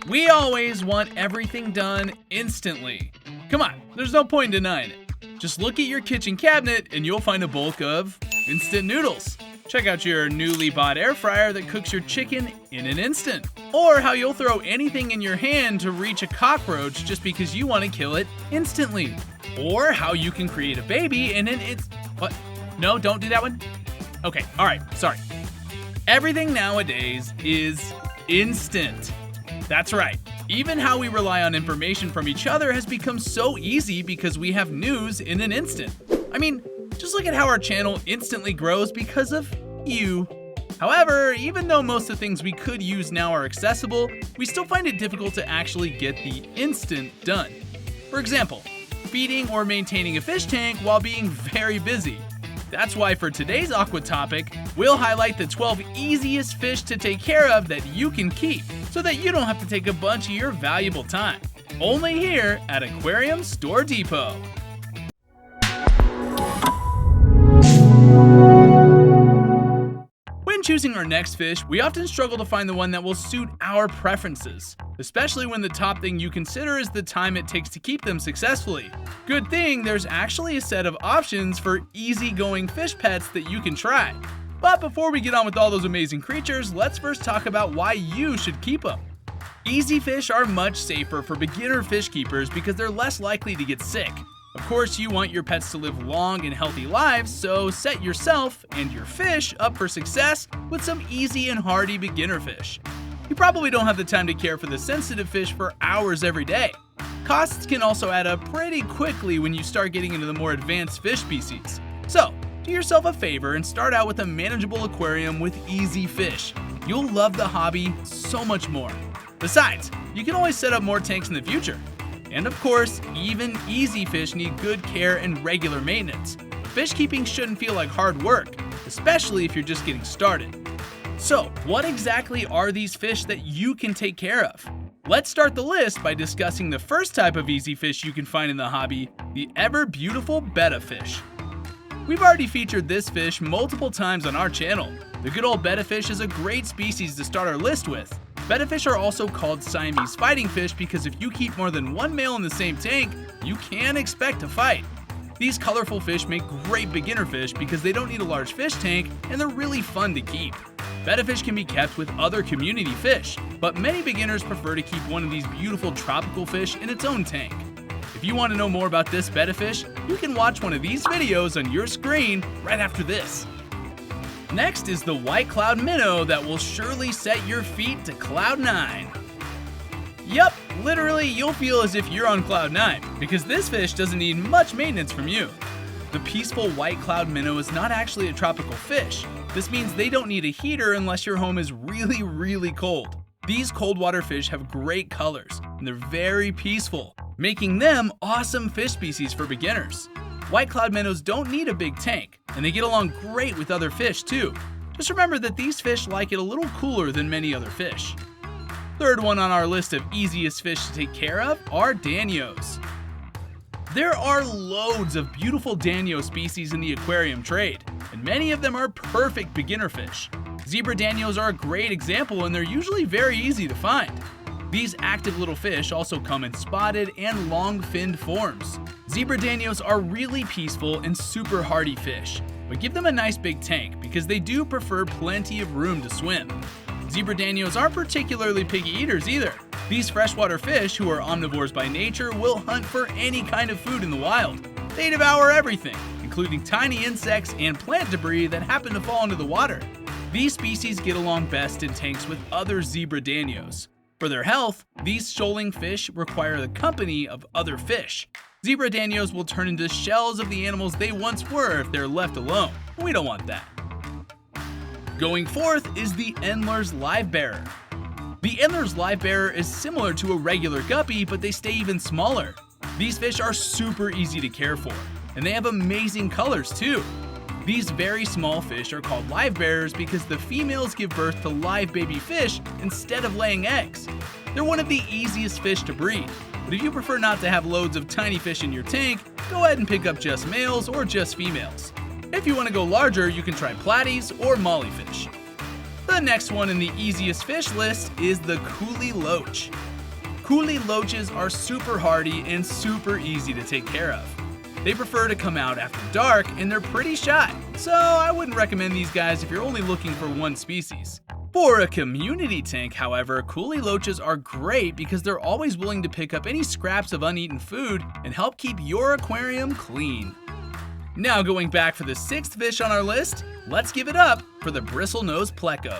We always want everything done instantly. Come on, there's no point in denying it. Just look at your kitchen cabinet and you'll find a bulk of instant noodles. Check out your newly bought air fryer that cooks your chicken in an instant. Or how you'll throw anything in your hand to reach a cockroach just because you want to kill it instantly. Or how you can create a baby and then what? No, don't do that one? Okay, alright, sorry. Everything nowadays is instant. That's right. Even how we rely on information from each other has become so easy because we have news in an instant. I mean, just look at how our channel instantly grows because of you. However, even though most of the things we could use now are accessible, we still find it difficult to actually get the instant done. For example, feeding or maintaining a fish tank while being very busy. That's why for today's aqua topic, we'll highlight the 12 easiest fish to take care of that you can keep, so that you don't have to take a bunch of your valuable time. Only here at Aquarium Store Depot. When choosing our next fish, we often struggle to find the one that will suit our preferences, especially when the top thing you consider is the time it takes to keep them successfully. Good thing there's actually a set of options for easygoing fish pets that you can try. But before we get on with all those amazing creatures, let's first talk about why you should keep them. Easy fish are much safer for beginner fish keepers because they're less likely to get sick. Of course, you want your pets to live long and healthy lives, so set yourself and your fish up for success with some easy and hardy beginner fish. You probably don't have the time to care for the sensitive fish for hours every day. Costs can also add up pretty quickly when you start getting into the more advanced fish species. So, do yourself a favor and start out with a manageable aquarium with easy fish. You'll love the hobby so much more. Besides, you can always set up more tanks in the future. And of course, even easy fish need good care and regular maintenance. Fish keeping shouldn't feel like hard work, especially if you're just getting started. So, what exactly are these fish that you can take care of? Let's start the list by discussing the first type of easy fish you can find in the hobby, the ever beautiful Betta fish. We've already featured this fish multiple times on our channel. The good old Betta fish is a great species to start our list with. Betta fish are also called Siamese fighting fish because if you keep more than one male in the same tank, you can expect to fight. These colorful fish make great beginner fish because they don't need a large fish tank and they're really fun to keep. Betta fish can be kept with other community fish, but many beginners prefer to keep one of these beautiful tropical fish in its own tank. If you want to know more about this Betta fish, you can watch one of these videos on your screen right after this. Next is the white cloud minnow that will surely set your feet to cloud 9. Yup, literally you'll feel as if you're on cloud 9 because this fish doesn't need much maintenance from you. The peaceful white cloud minnow is not actually a tropical fish. This means they don't need a heater unless your home is really cold. These cold water fish have great colors and they're very peaceful, making them awesome fish species for beginners. White cloud minnows don't need a big tank, and they get along great with other fish too. Just remember that these fish like it a little cooler than many other fish. Third one on our list of easiest fish to take care of are Danios. There are loads of beautiful Danio species in the aquarium trade, and many of them are perfect beginner fish. Zebra Danios are a great example and they're usually very easy to find. These active little fish also come in spotted and long-finned forms. Zebra Danios are really peaceful and super hardy fish, but give them a nice big tank because they do prefer plenty of room to swim. Zebra Danios aren't particularly picky eaters either. These freshwater fish, who are omnivores by nature, will hunt for any kind of food in the wild. They devour everything, including tiny insects and plant debris that happen to fall into the water. These species get along best in tanks with other Zebra Danios. For their health, these shoaling fish require the company of other fish. Zebra Danios will turn into shells of the animals they once were if they're left alone. We don't want that. Going fourth is the Endler's Livebearer. The Endler's Livebearer is similar to a regular guppy, but they stay even smaller. These fish are super easy to care for, and they have amazing colors too. These very small fish are called livebearers because the females give birth to live baby fish instead of laying eggs. They're one of the easiest fish to breed, but if you prefer not to have loads of tiny fish in your tank, go ahead and pick up just males or just females. If you want to go larger, you can try platies or mollyfish. The next one in the easiest fish list is the Kuhli Loach. Kuhli Loaches are super hardy and super easy to take care of. They prefer to come out after dark and they're pretty shy, so I wouldn't recommend these guys if you're only looking for one species. For a community tank, however, Kuhli Loaches are great because they're always willing to pick up any scraps of uneaten food and help keep your aquarium clean. Now going back for the 6th fish on our list, let's give it up for the Bristlenose Pleco.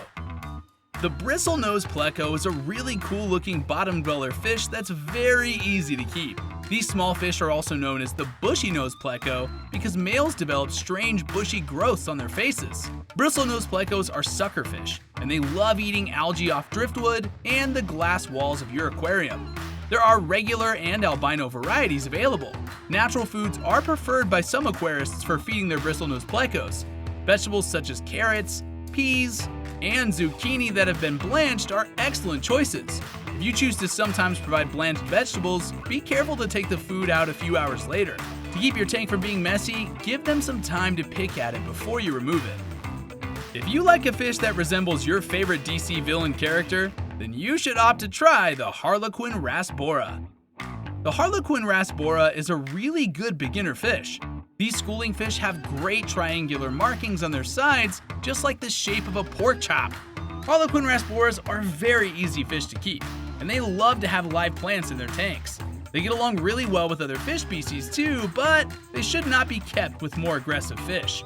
The Bristlenose Pleco is a really cool looking bottom dweller fish that's very easy to keep. These small fish are also known as the bushy-nosed pleco because males develop strange bushy growths on their faces. Bristlenose plecos are sucker fish, and they love eating algae off driftwood and the glass walls of your aquarium. There are regular and albino varieties available. Natural foods are preferred by some aquarists for feeding their bristlenose plecos. Vegetables such as carrots, peas, and zucchini that have been blanched are excellent choices. If you choose to sometimes provide blanched vegetables, be careful to take the food out a few hours later. To keep your tank from being messy, give them some time to pick at it before you remove it. If you like a fish that resembles your favorite DC villain character, then you should opt to try the Harlequin Rasbora. The Harlequin Rasbora is a really good beginner fish. These schooling fish have great triangular markings on their sides, just like the shape of a pork chop. Harlequin Rasboras are very easy fish to keep, and they love to have live plants in their tanks. They get along really well with other fish species too, but they should not be kept with more aggressive fish.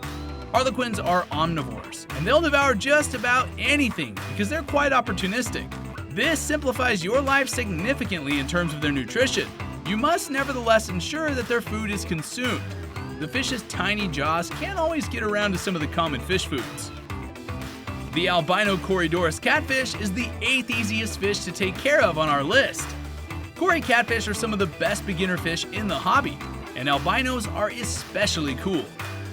Harlequins are omnivores, and they'll devour just about anything because they're quite opportunistic. This simplifies your life significantly in terms of their nutrition. You must nevertheless ensure that their food is consumed. The fish's tiny jaws can't always get around to some of the common fish foods. The albino Corydoris catfish is the 8th easiest fish to take care of on our list. Cory catfish are some of the best beginner fish in the hobby, and albinos are especially cool.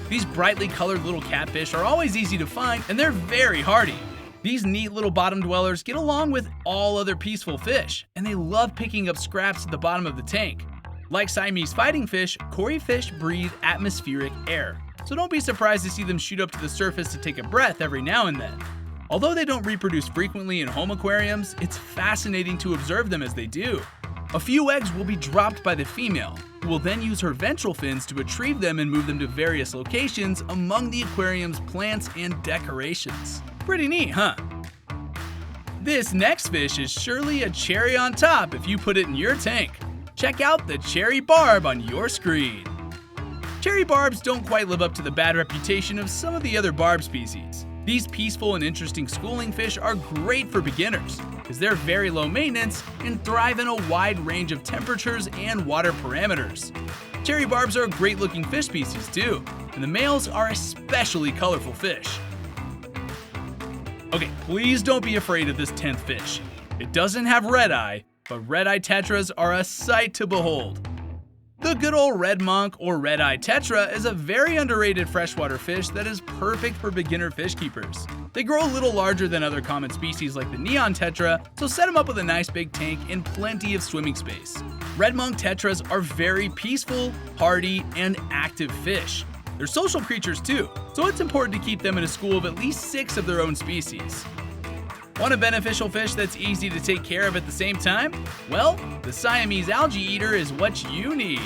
These brightly colored little catfish are always easy to find, and they're very hardy. These neat little bottom dwellers get along with all other peaceful fish, and they love picking up scraps at the bottom of the tank. Like Siamese fighting fish, Cory fish breathe atmospheric air, so don't be surprised to see them shoot up to the surface to take a breath every now and then. Although they don't reproduce frequently in home aquariums, it's fascinating to observe them as they do. A few eggs will be dropped by the female, who will then use her ventral fins to retrieve them and move them to various locations among the aquarium's plants and decorations. Pretty neat, huh? This next fish is surely a cherry on top if you put it in your tank. Check out the cherry barb on your screen. Cherry barbs don't quite live up to the bad reputation of some of the other barb species. These peaceful and interesting schooling fish are great for beginners because they're very low maintenance and thrive in a wide range of temperatures and water parameters. Cherry barbs are a great looking fish species too, and the males are especially colorful fish. Okay, please don't be afraid of this 10th fish. It doesn't have red eye, but red eye tetras are a sight to behold. The good old red monk or red eye tetra is a very underrated freshwater fish that is perfect for beginner fish keepers. They grow a little larger than other common species like the neon tetra, so set them up with a nice big tank and plenty of swimming space. Red monk tetras are very peaceful, hardy, and active fish. They're social creatures too, so it's important to keep them in a school of at least 6 of their own species. Want a beneficial fish that's easy to take care of at the same time? Well, the Siamese algae eater is what you need.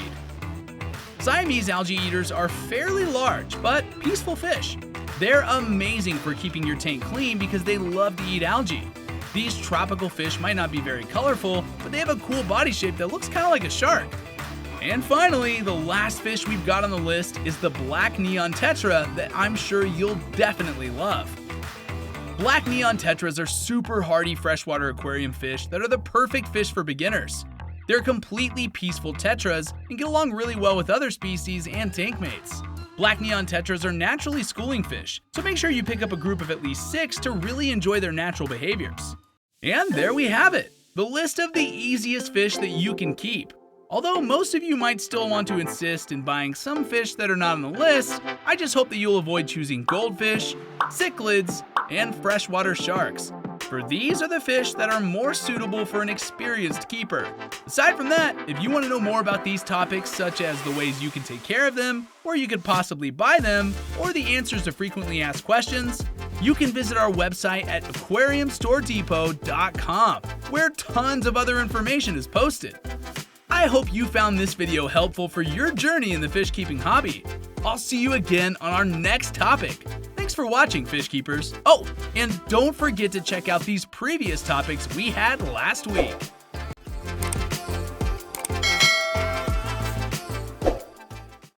Siamese algae eaters are fairly large but peaceful fish. They're amazing for keeping your tank clean because they love to eat algae. These tropical fish might not be very colorful, but they have a cool body shape that looks kind of like a shark. And finally, the last fish we've got on the list is the black neon tetra that I'm sure you'll definitely love. Black neon tetras are super hardy freshwater aquarium fish that are the perfect fish for beginners. They're completely peaceful tetras and get along really well with other species and tank mates. Black neon tetras are naturally schooling fish, so make sure you pick up a group of at least 6 to really enjoy their natural behaviors. And there we have it, the list of the easiest fish that you can keep. Although most of you might still want to insist in buying some fish that are not on the list, I just hope that you'll avoid choosing goldfish, cichlids, and freshwater sharks. For these are the fish that are more suitable for an experienced keeper. Aside from that, if you want to know more about these topics, such as the ways you can take care of them, where you could possibly buy them, or the answers to frequently asked questions, you can visit our website at aquariumstoredepot.com, where tons of other information is posted. I hope you found this video helpful for your journey in the fish keeping hobby. I'll see you again on our next topic. Thanks for watching, fish keepers. Oh, and don't forget to check out these previous topics we had last week.